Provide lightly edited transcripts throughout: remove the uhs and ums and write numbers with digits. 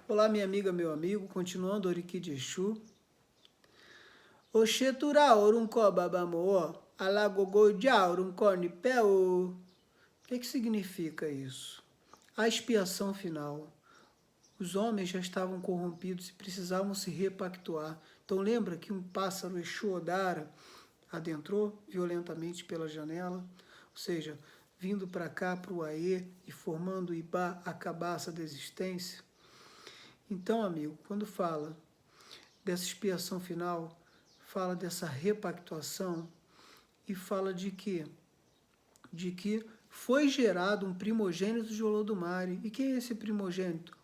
Olá, minha amiga, meu amigo, continuando Oriki de Exu. Oxetura orunco babamoó, alagogo já orunco nipeo. O que significa isso? A expiação final. Os homens já estavam corrompidos e precisavam se repactuar. Então lembra que um pássaro Exu Odara adentrou violentamente pela janela, ou seja, vindo para cá, para o Aê, e formando o Ibá, a cabaça da existência. Então, amigo, quando fala dessa expiação final, fala dessa repactuação e fala de quê? De que foi gerado um primogênito de Olodumare. E quem é esse primogênito?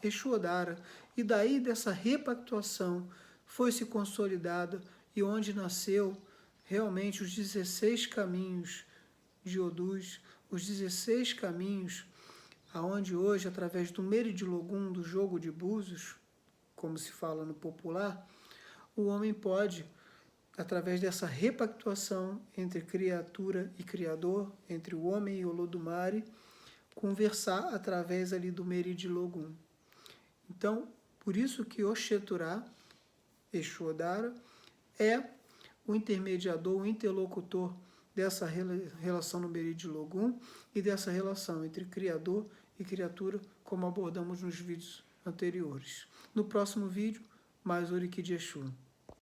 Exu Odara. E daí dessa repactuação foi se consolidada e onde nasceu realmente os 16 caminhos de Odus, os 16 caminhos aonde hoje, através do Meridilogum, do jogo de búzios, como se fala no popular, o homem pode, através dessa repactuação entre criatura e criador, entre o homem e o Olodumare, conversar através ali do Meridilogum. Então, por isso que Oxeturá, Exu Odara, é o intermediador, o interlocutor dessa relação no Meridilogum e dessa relação entre criador e criatura, como abordamos nos vídeos anteriores. No próximo vídeo, mais Oriki de Exu.